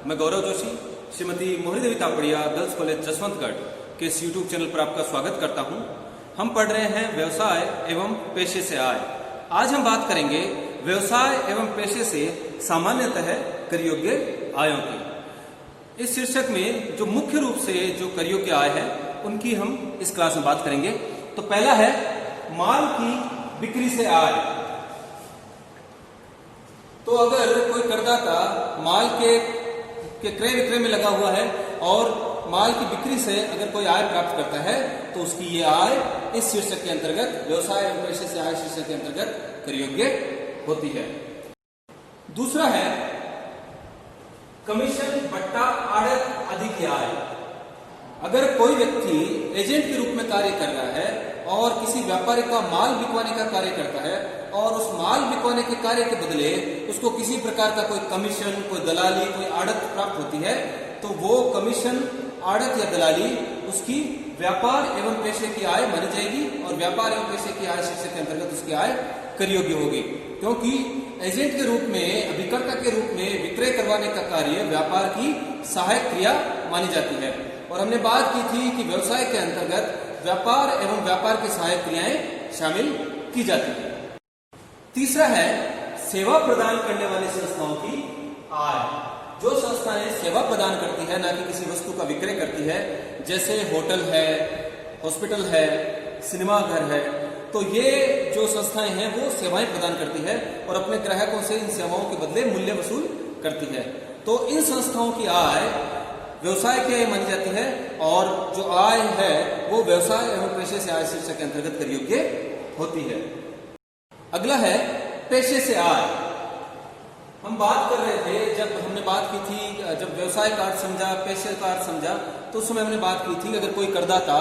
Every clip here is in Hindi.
मैं गौरव जोशी श्रीमती मोहरी देवी तापड़िया गर्ल्स कॉलेज जसवंतगढ़ के इस यूट्यूब चैनल पर आपका स्वागत करता हूं। हम पढ़ रहे हैं व्यवसाय एवं पेशे से आय। आज हम बात करेंगे व्यवसाय एवं पेशे से सामान्यतः कर योग्य आयों की। इस शीर्षक में जो मुख्य रूप से जो कर योग्य आय है उनकी हम इस क्लास में बात करेंगे। तो पहला है माल की बिक्री से आय। तो अगर कोई करदाता माल के क्रय विक्रय में लगा हुआ है और माल की बिक्री से अगर कोई आय प्राप्त करता है तो उसकी ये आय इस शीर्षक के अंतर्गत व्यवसाय एवं पेशे से आय शीर्षक के अंतर्गत कर योग्य होती है। दूसरा है कमीशन बट्टा आड़त आदि की आय। अगर कोई व्यक्ति एजेंट के रूप में कार्य कर रहा है और किसी व्यापारी का माल बिकवाने का कार्य करता है और उस माल बिकवाने के कार्य के बदले उसको किसी प्रकार का कोई कमीशन, कोई दलाली, कोई आड़त प्राप्त होती है तो वो कमीशन, आड़त या दलाली उसकी व्यापार एवं पेशे की आय मानी जाएगी और व्यापार एवं पेशे की आय शीर्षक के अंतर्गत उसकी आय कर योग्य होगी। क्योंकि एजेंट के रूप में, अभिकर्ता के रूप में विक्रय करवाने का कार्य व्यापार की सहायक क्रिया मानी जाती है। और हमने बात की थी कि व्यवसाय के अंतर्गत व्यापार एवं व्यापार की सहायक क्रियाएं शामिल की जाती है। तीसरा है सेवा प्रदान करने वाली संस्थाओं की आय। जो संस्थाएं सेवा प्रदान करती है, ना कि किसी वस्तु का विक्रय करती है, जैसे होटल है, हॉस्पिटल है, सिनेमा घर है, तो ये जो संस्थाएं हैं वो सेवाएं प्रदान करती है और अपने ग्राहकों से इन सेवाओं के बदले मूल्य वसूल करती है। तो इन संस्थाओं की आय व्यवसाय की आय मानी जाती है और जो आय है वो व्यवसाय एवं पेशे से आय शीर्षक के अंतर्गत कर योग्य होती है। अगला है पेशे से आय। हम बात कर रहे थे, जब हमने बात की थी, जब व्यवसाय का अर्थ समझा, पेशे का अर्थ समझा, तो उस समय हमने बात की थी अगर कोई करदाता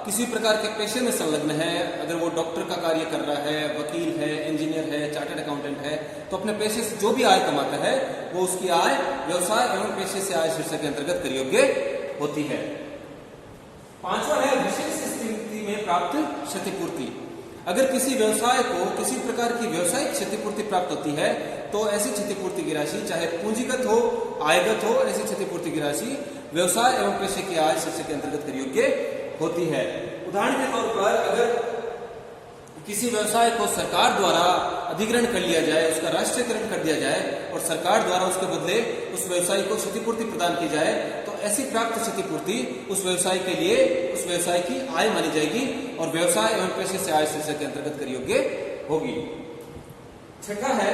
किसी प्रकार के पेशे में संलग्न है, अगर वो डॉक्टर का कार्य कर रहा है, वकील है, इंजीनियर है, चार्टर्ड अकाउंटेंट है, तो अपने पेशे से जो भी आय कमाता है वो उसकी आय व्यवसाय एवं पेशे से आय शीर्षक के अंतर्गत कर योग्य होती है। पांचवा है विशेष स्थिति में प्राप्त क्षतिपूर्ति। अगर किसी व्यवसाय को किसी प्रकार की व्यवसायिक क्षतिपूर्ति प्राप्त होती है तो ऐसी क्षतिपूर्ति की राशि चाहे पूंजीगत हो, आयगत हो, ऐसी क्षतिपूर्ति की राशि व्यवसाय एवं पेशे की आय शीर्षक के अंतर्गत कर योग्य होती है। उदाहरण के तौर पर अगर किसी व्यवसाय को सरकार द्वारा अधिग्रहण कर लिया जाए, उसका राष्ट्रीयकरण कर दिया जाए और सरकार द्वारा उसके बदले उस व्यवसायी को क्षतिपूर्ति प्रदान की जाए तो ऐसी प्राप्त क्षतिपूर्ति उस व्यवसाय के लिए उस व्यवसाय की आय मानी जाएगी और व्यवसाय एवं पेशे से आय शीर्षक के अंतर्गत कर योग्य होगी। छठा है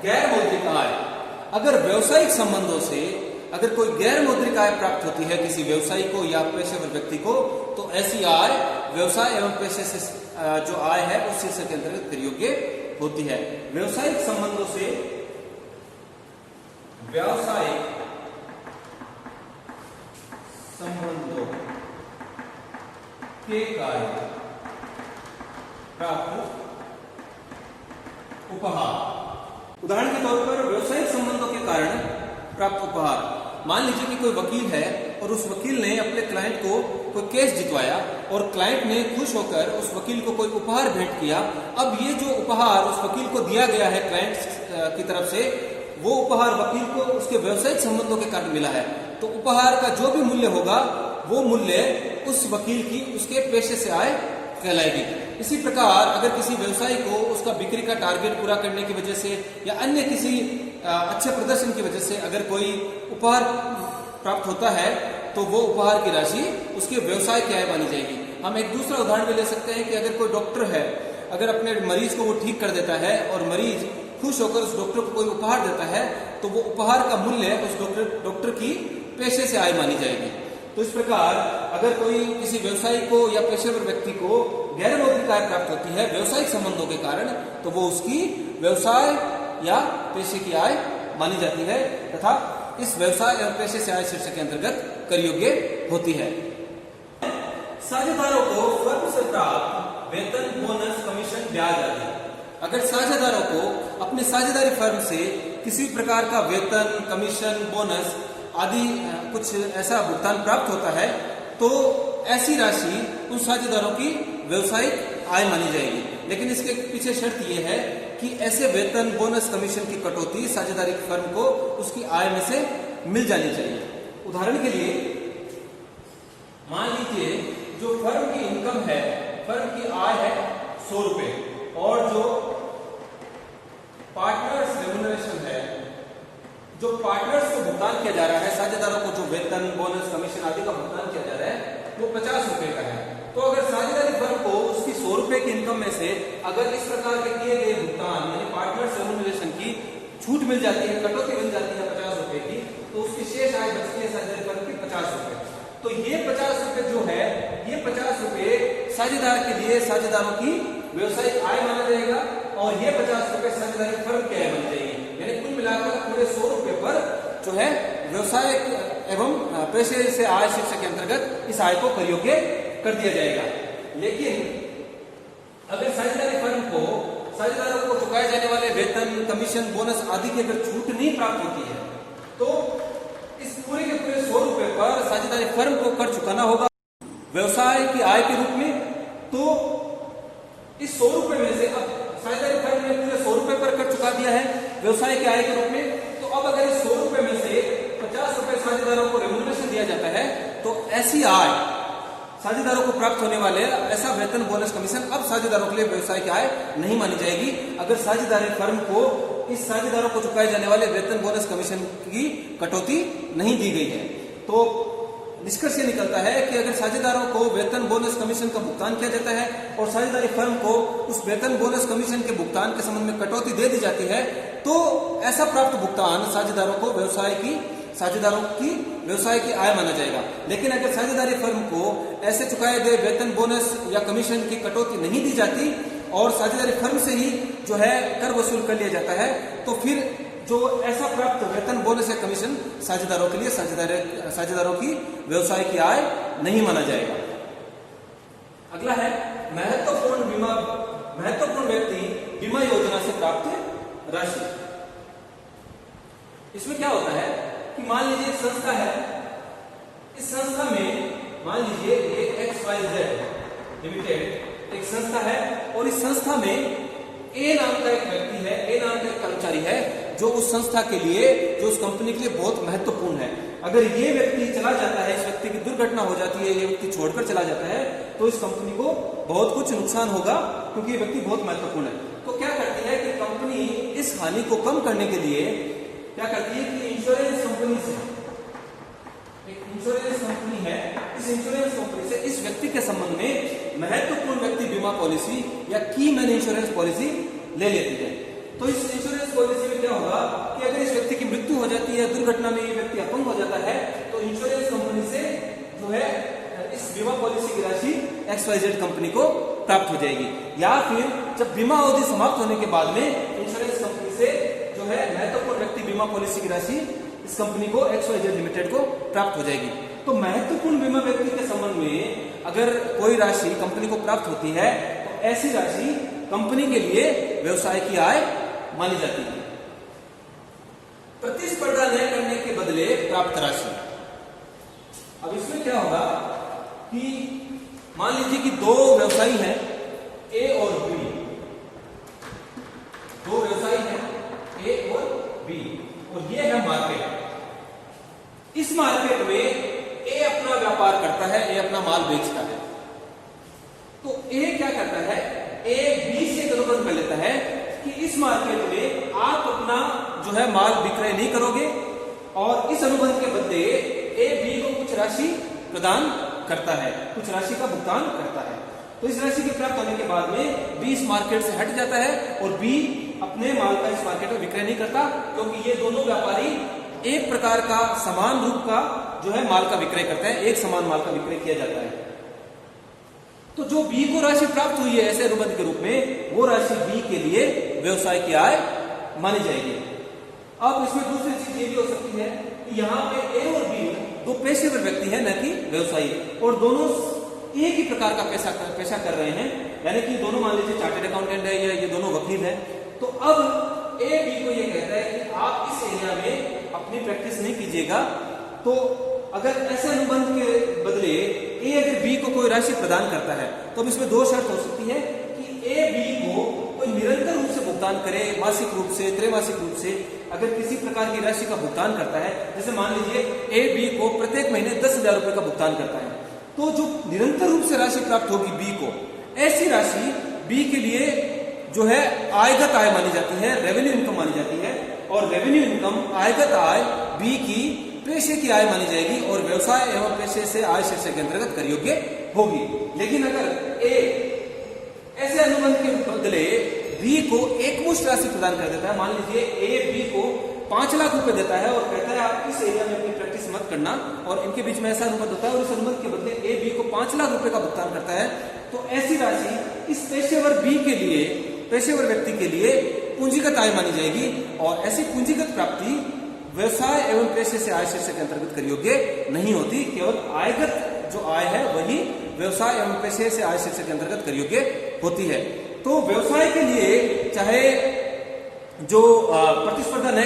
गैर मौद्रिक आय। अगर व्यवसायिक संबंधों से अगर कोई गैर मौद्रिक आय प्राप्त होती है किसी व्यवसायी को या पेशेवर व्यक्ति को तो ऐसी आय व्यवसाय एवं पेशे से जो आय है उस शीर्षक के अंतर्गत कर योग्य होती है। व्यवसायिक संबंधों से व्यावसायिक संबंधों के कारण प्राप्त उपहार। उदाहरण के तौर पर व्यवसायिक संबंधों के कारण प्राप्त उपहार। मान लीजिए कि कोई वकील है और उस वकील ने अपने क्लाइंट को कोई केस जितवाया और क्लाइंट ने खुश होकर उस वकील को कोई उपहार भेंट किया। अब ये जो उपहार उस वकील को दिया गया है क्लाइंट की तरफ से, वो उपहार वकील को उसके व्यवसायिक संबंधों के कारण मिला है, तो उपहार का जो भी मूल्य होगा वो मूल्य उस वकील की उसके पेशे से आय कहलाएगी। इसी प्रकार अगर किसी व्यवसायी को उसका बिक्री का टारगेट पूरा करने की वजह से या अन्य किसी अच्छे प्रदर्शन की वजह से अगर कोई उपहार प्राप्त होता है तो वो उपहार की राशि उसके व्यवसाय की आय मानी जाएगी। हम एक दूसरा उदाहरण भी ले सकते हैं कि अगर कोई डॉक्टर है, अगर अपने मरीज को वो ठीक कर देता है और मरीज खुश होकर उस डॉक्टर को कोई उपहार देता है तो वो उपहार का मूल्य उस डॉक्टर की पेशे से आय मानी जाएगी। तो इस प्रकार अगर कोई किसी व्यवसायी को या पेशेवर व्यक्ति को गैर मौद्रिक आय प्राप्त होती है व्यवसायिक संबंधों के कारण तो वो उसकी व्यवसाय या पेशे की आय मानी जाती है तथा इस व्यवसाय एवं पेशे से आय शीर्षक के अंतर्गत कर योग्य होती है। साझेदारों को फर्म से प्राप्त वेतन, बोनस, कमीशन, ब्याज आदि। अगर साझेदारों को अपनी साझेदारी फर्म से किसी प्रकार का वेतन, कमीशन, बोनस आदि कुछ ऐसा भुगतान प्राप्त होता है तो ऐसी राशि उन साझेदारों की व्यवसायिक आय मानी जाएगी। लेकिन इसके पीछे शर्त यह है कि ऐसे वेतन, बोनस, कमीशन की कटौती साझेदारी फर्म को उसकी आय में से मिल जानी चाहिए। उदाहरण के लिए मान लीजिए जो फर्म की इनकम है, फर्म की आय है 100 रुपए, और जो पार्टनर्स रेम्यूनरेशन है, जो पार्टनर्स को भुगतान किया जा रहा है, साझेदारों को जो वेतन, बोनस, कमीशन आदि का भुगतान किया जा रहा है, वो 50 रुपए का है। तो अगर साझेदारी फर्म को उसकी 100 रुपए की इनकम में से अगर इस प्रकार के किए गए भुगतान यानी पार्टनर्स रेम्यूनरेशन की छूट मिल जाती है, कटौती मिल जाती है 50 रुपए की, तो उसकी शेष आय बचती है साझेदारी फर्म की 50 रुपए। तो ये 50 रुपए जो है, ये 50 रुपए साझेदार के लिए साझेदारों की व्यवसायिक आय माना जाएगा, और ये 50 रुपए साझेदारी फर्म की आय बन जाएगी। यानी कुल मिलाकर पूरे 100 रुपए पर जो है व्यवसाय एवं पेशे से आय शीर्षक के अंतर्गत इस आय को कर योग्य कर दिया जाएगा। लेकिन अगर साझेदारी फर्म को साझेदारों को चुकाए जाने वाले वेतन, कमीशन, बोनस आदि की अगर छूट नहीं प्राप्त होती है, तो इस पूरे के पूरे 100 रुपए पर साझेदारी फर्म को कर चुकाना होगा व्यवसाय की आय के रूप में। तो इस 100 रुपए में से अब साझेदारी फर्म ने पूरे 100 रुपए पर कर चुका दिया है व्यवसाय की आय के रूप में। तो अब अगर इस 100 रुपए में से 50 रुपए साझेदारों को रेम्यूनरेशन दिया जाता है, तो ऐसी आय साझेदारों को प्राप्त होने वाले ऐसा वेतन, बोनस, कमीशन अब साझेदारों के लिए व्यवसाय की आय नहीं मानी जाएगी, अगर साझेदारी फर्म को इस साझेदारों को चुकाए जाने वाले वेतन, बोनस, कमीशन की कटौती नहीं दी गई है। तो निष्कर्ष ये निकलता है कि अगर साझेदारों को वेतन, बोनस, कमीशन का भुगतान किया जाता है और साझेदारी फर्म को उस वेतन, बोनस, कमीशन के भुगतान के संबंध में कटौती दे दी जाती है, तो ऐसा प्राप्त भुगतान साझेदारों को साझेदारों की व्यवसाय की आय माना जाएगा। लेकिन अगर साझेदारी फर्म को ऐसे चुकाए गए वेतन, बोनस या कमीशन की कटौती नहीं दी जाती और साझेदारी फर्म से ही जो है कर वसूल कर लिया जाता है, तो फिर जो ऐसा प्राप्त वेतन, बोनस या कमीशन साझेदारों के लिए साझेदारों की व्यवसाय की आय नहीं माना जाएगा। अगला है महत्वपूर्ण व्यक्ति बीमा योजना से प्राप्त राशि। इसमें क्या होता है कि मान लीजिए एक संस्था है, इस संस्था में मान लीजिए एक XYZ लिमिटेड एक संस्था है, और इस संस्था में ए नाम का एक व्यक्ति है, ए नाम का एक कर्मचारी है, जो उस संस्था के लिए, जो उस कंपनी के लिए बहुत महत्वपूर्ण है। अगर ये व्यक्ति चला जाता है, इस व्यक्ति की दुर्घटना हो जाती है, ये व्यक्ति छोड़कर चला जाता है, तो इस कंपनी को बहुत कुछ नुकसान होगा, क्योंकि ये व्यक्ति बहुत महत्वपूर्ण है। तो क्या करती है कि कंपनी इस हानि को कम करने के लिए क्या करती है कि इंश्योरेंस कंपनी से, एक इंश्योरेंस कंपनी है, इस इंश्योरेंस कंपनी से इस व्यक्ति के संबंध में महत्वपूर्ण व्यक्ति बीमा पॉलिसी या की मैन इंश्योरेंस पॉलिसी ले लेती है। तो इस इंश्योरेंस पॉलिसी में क्या होगा कि अगर इस व्यक्ति की मृत्यु हो जाती है, दुर्घटना में ये व्यक्ति अपंग हो जाता है, तो इंश्योरेंस कंपनी से जो है इस बीमा पॉलिसी की राशि XYZ कंपनी को प्राप्त हो जाएगी। या फिर जब बीमा अवधि समाप्त होने के बाद में इंश्योरेंस कंपनी से जो है महत्वपूर्ण व्यक्ति बीमा पॉलिसी की राशि इस कंपनी को XYZ लिमिटेड को प्राप्त हो जाएगी। तो महत्वपूर्ण बीमा व्यक्ति के संबंध में अगर कोई राशि कंपनी को प्राप्त होती है, तो ऐसी राशि कंपनी के लिए व्यवसाय की आय मानी जाती है। प्रतिस्पर्धा न करने के बदले प्राप्त राशि। अब इसमें क्या होगा कि मान लीजिए कि दो व्यवसायी हैं, ए और बी, दो व्यवसायी हैं ए और बी, और ये है मार्केट। इस मार्केट में ए अपना व्यापार करता है, ए अपना माल बेचता है। तो ए क्या करता है, ए बी से अनुबंध कर लेता है कि इस मार्केट में आप अपना जो है माल विक्रय नहीं करोगे, और इस अनुबंध के बदले ए बी को कुछ राशि प्रदान करता है, कुछ राशि का भुगतान करता है। तो इस राशि के प्राप्त होने के बाद में बी इस मार्केट से हट जाता है, और बी अपने माल का इस मार्केट में विक्रय नहीं करता, क्योंकि ये दोनों व्यापारी एक प्रकार का समान रूप का जो है माल का विक्रय करते हैं, एक समान माल का विक्रय किया जाता है। तो जो बी को राशि प्राप्त हुई है ऐसे अनुबंध के रूप में, वो राशि बी के लिए व्यवसाय की आय मानी जाएगी। अब इसमें दूसरी चीज ये भी हो सकती है कि यहाँ पे ए और बी दो पेशेवर व्यक्ति है, न कि व्यवसायी, और दोनों एक ही प्रकार का पेशा कर रहे हैं, यानी कि दोनों मान लीजिए चार्टर्ड अकाउंटेंट है या ये दोनों वकील है। तो अब ए बी को ये कहता है कि आप इस एरिया में अपनी प्रैक्टिस नहीं कीजिएगा। तो अगर ऐसे अनुबंध के बदले ए अगर बी को कोई राशि प्रदान करता है, तो अब इसमें दो शर्त हो सकती है कि ए बी को कोई निरंतर रूप से भुगतान करे, मासिक रूप से, त्रैमासिक रूप से, अगर किसी प्रकार की राशि का भुगतान करता है, जैसे मान लीजिए ए बी को प्रत्येक महीने 10,000 रुपए का भुगतान करता है, तो जो निरंतर रूप से राशि प्राप्त होगी बी को, ऐसी राशि बी के लिए जो है आयगत आय मानी जाती है, रेवेन्यू इनकम मानी जाती है। और रेवेन्यू इनकम आयगत आय बी की पेशे की आय मानी जाएगी और व्यवसाय एवं पेशे से आय शीर्षक के अंतर्गत कर योग्य होगी। लेकिन अगर ए ऐसे अनुबंध के बदले बी को एकमुश्त राशि प्रदान कर देता है, मान लीजिए ए बी को 5 लाख रुपए देता है और कहता है आप इस एरिया में अपनी प्रैक्टिस मत करना, और इनके बीच में ऐसा अनुबंध होता है और इस अनुबंध के बदले ए बी को 5 लाख रुपए का भुगतान करता है, तो ऐसी राशि इस पेशेवर बी के लिए, पेशेवर व्यक्ति के लिए पूंजीगत आय मानी जाएगी और ऐसी पूंजीगत प्राप्ति व्यवसाय एवं पेशे से आय शीर्षक के अंतर्गत कर योग्य नहीं होती। केवल आयगत जो आय है वही व्यवसाय एवं पेशे से आय शीर्षक के अंतर्गत कर योग्य होती है। तो व्यवसाय के लिए चाहे जो प्रतिस्पर्धा न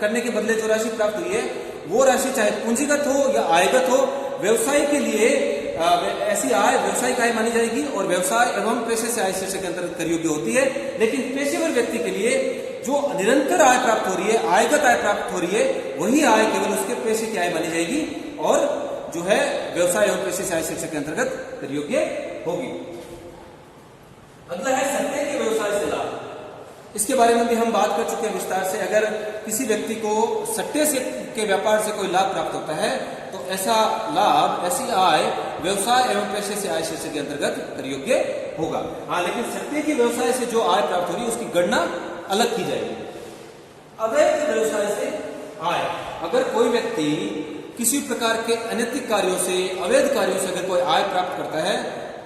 करने के बदले जो राशि प्राप्त हुई है वो राशि चाहे पूंजीगत हो या आयगत हो, व्यवसाय के लिए ऐसी आय व्यवसायिक आय मानी जाएगी और व्यवसाय एवं पेशे से आय शीर्षक के अंतर्गत कर योग्य होती है। लेकिन पेशेवर व्यक्ति के लिए जो निरंतर आय प्राप्त हो रही है, आयगत आय प्राप्त हो रही है, वही आय केवल उसके पेशे की आय मानी जाएगी और जो है व्यवसाय एवं पेशे से आय शीर्षक के अंतर्गत कर योग्य होगी। अगला है सट्टे के व्यवसाय से लाभ। इसके बारे में भी हम बात कर चुके हैं विस्तार से। अगर किसी व्यक्ति को सट्टे से के व्यापार से कोई लाभ प्राप्त होता है तो ऐसा लाभ, ऐसी आय व्यवसाय एवं पेशे से आय शीर्षक के अंतर्गत कर योग्य होगा। हाँ, लेकिन सट्टे के व्यवसाय से जो आय प्राप्त हो रही है उसकी गणना अलग की जाएगी। अवैध व्यवसाय से आय, अगर कोई व्यक्ति किसी प्रकार के अनैतिक कार्यों से, अवैध कार्यों से अगर कोई आय प्राप्त करता है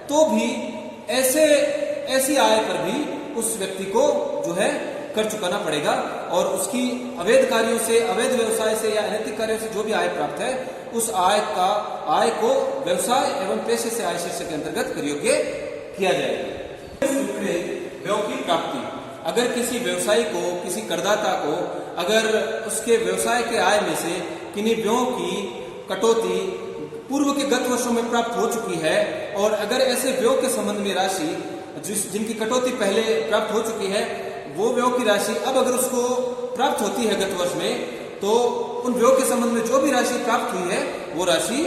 तो भी ऐसी आय पर भी उस व्यक्ति को जो है कर चुकाना पड़ेगा और उसकी अवैध कार्यों से, अवैध व्यवसाय से या अनैतिक कार्यों से जो भी आय प्राप्त है उस आय को व्यवसाय एवं पेशे से आय शीर्षक के अंतर्गत कर योग्य किया जाएगा। व्यय की प्राप्ति, अगर किसी व्यवसायी को, किसी करदाता को अगर उसके व्यवसाय के आय में से किन्हीं व्ययों की कटौती पूर्व के गत वर्षों में प्राप्त हो चुकी है और अगर ऐसे व्ययों के संबंध में राशि जिनकी कटौती पहले प्राप्त हो चुकी है, वो व्ययों की राशि अब अगर उसको प्राप्त होती है गत वर्ष में, तो उन व्ययों के संबंध में जो भी राशि प्राप्त हुई है वो राशि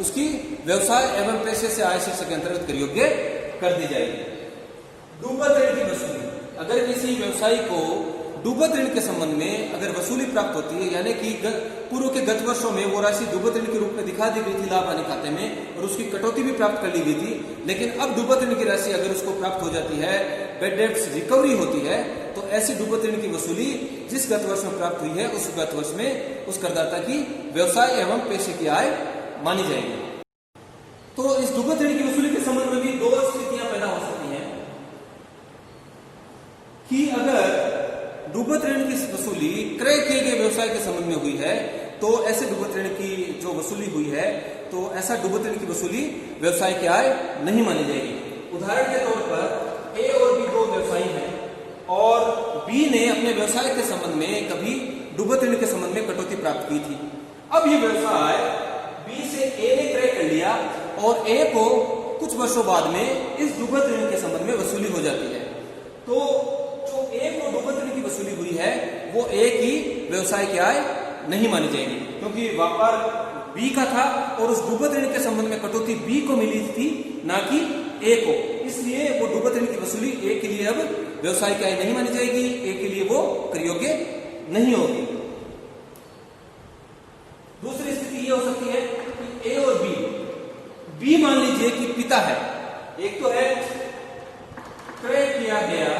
उसकी व्यवसाय एवं पेशे से आय शीर्षक के अंतर्गत कर योग्य कर दी जाएगी। डूबत ऋण की वसूली, अगर किसी व्यवसायी को डूबत ऋण के संबंध में अगर वसूली प्राप्त होती है, यानी कि पूर्व के गत वर्षों में वो राशि डूबत ऋण के रूप में दिखा दी गई थी लाभ हानि खाते में और उसकी कटौती भी प्राप्त कर ली गई थी, लेकिन अब डूबत ऋण की राशि अगर उसको प्राप्त हो जाती है, बैड डेट्स रिकवरी होती है, तो ऐसी डूबत ऋण की वसूली जिस गत वर्ष में प्राप्त हुई है उस गत वर्ष में उस करदाता की व्यवसाय एवं पेशे की आय मानी जाएगी। तो इस डूबत ऋण की वसूली के संबंध में भी दो स्थितियां पैदा हो सकती हैं कि अगर डूबत ऋण की वसूली क्रय किए गए व्यवसाय के संबंध में हुई है तो ऐसे डूबत ऋण की जो वसूली हुई है तो ऐसा डूबत ऋण की वसूली व्यवसाय की आय नहीं मानी जाएगी। उदाहरण के तौर पर ए और बी दो व्यवसायी हैं और बी ने अपने व्यवसाय के संबंध में कभी डूबत ऋण के संबंध में कटौती प्राप्त की थी। अब ये व्यवसाय बी से ए ने क्रय कर लिया और ए को कुछ वर्षों बाद में इस डूबत ऋण के संबंध में वसूली हो जाती है। तो जो ए को डूबत ऋण की वसूली हुई है वो ए की व्यवसाय की आय नहीं मानी जाएगी, क्योंकि व्यापार बी का था और उस डूबत ऋण के संबंध में कटौती बी को मिली थी, ना कि ए को। इसलिए वो डूबत ऋण की वसूली ए के लिए अब व्यवसाय की आय नहीं मानी जाएगी, ए के लिए वो कर योग्य नहीं होगी। दूसरी स्थिति ये हो सकती है कि ए और बी मान लीजिए कि पिता है, एक तो है क्रय किया गया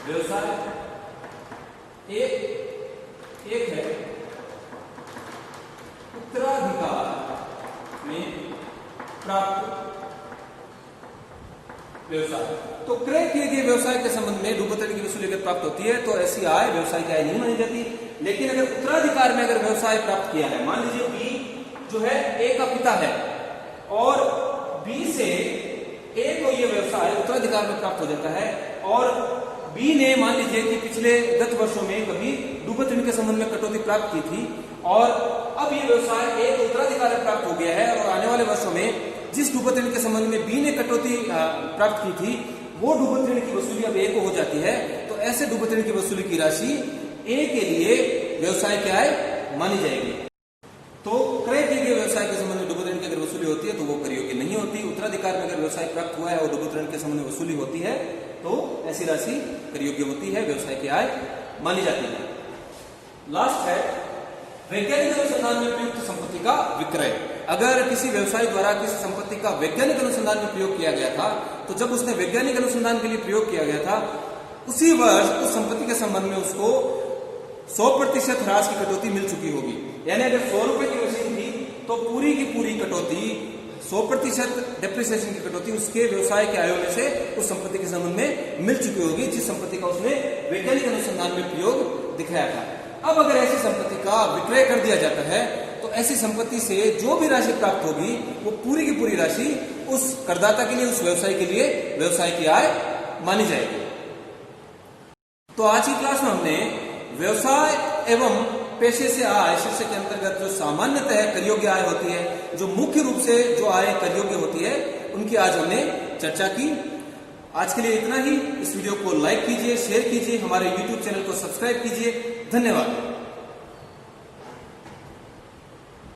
व्यवसाय, एक है उत्तराधिकार में प्राप्त व्यवसाय। तो क्रय किए गए व्यवसाय के संबंध में डूबत ऋण की वसूली अगर प्राप्त होती है तो ऐसी आय व्यवसाय की आय नहीं मानी जाती। लेकिन अगर उत्तराधिकार में अगर व्यवसाय प्राप्त किया है, मान लीजिए बी जो है ए का पिता है और बी से ए को यह व्यवसाय उत्तराधिकार में प्राप्त हो जाता है और बी ने मान लीजिए कि पिछले गत वर्षों में कभी डूबत ऋण के संबंध में कटौती प्राप्त की थी और अब ये व्यवसाय ए को उत्तराधिकार में प्राप्त हो गया है और आने वाले वर्षों में जिस डूबत ऋण के संबंध में बी ने कटौती प्राप्त की थी वो डूबत ऋण की वसूली अब ए को हो जाती है। तो ऐसे डूबत ऋण की वसूली की राशि ए के लिए व्यवसाय की आय मानी जाएगी। तो क्रय किए गए व्यवसाय के संबंध में डुबत ऋण की अगर वसूली होती है तो वो कर योग्य नहीं होती। उत्तराधिकार में अगर व्यवसाय प्राप्त हुआ है और डुबत ऋण के संबंध में वसूली होती है तो ऐसी राशि कर योग्य होती है, व्यवसाय की आय मानी जाती है। लास्ट है वैज्ञानिक अनुसंधान में प्रयुक्त संपत्ति का विक्रय। अगर किसी व्यवसायी द्वारा किसी संपत्ति का वैज्ञानिक अनुसंधान में प्रयोग किया गया था तो जब उसने वैज्ञानिक अनुसंधान के लिए प्रयोग किया गया था उसी वर्ष उस संपत्ति के संबंध में उसको 100% ह्रास की कटौती मिल चुकी होगी। यानी अगर 100 रुपए की मशीन थी तो पूरी की पूरी कटौती 100% डेप्रिसिएशन की कटौती उसके व्यवसाय के आयों में से उस संपत्ति के संबंध में मिल चुकी होगी जिस संपत्ति का उसने वैज्ञानिक अनुसंधान में प्रयोग दिखाया था। अब अगर ऐसी संपत्ति का विक्रय कर दिया जाता है तो ऐसी संपत्ति से जो भी राशि प्राप्त होगी वो पूरी की पूरी राशि उस करदाता के लिए, उस व्यवसाय के लिए व्यवसाय की आय मानी जाएगी। तो आज की क्लास में हमने व्यवसाय एवं पेशे से आय शीर्षक के अंतर्गत जो सामान्यतः कर योग्य आय होती है, जो मुख्य रूप से जो आय कर योग्य होती है, उनकी आज हमने चर्चा की। आज के लिए इतना ही। इस वीडियो को लाइक कीजिए, शेयर कीजिए, हमारे YouTube चैनल को सब्सक्राइब कीजिए। धन्यवाद।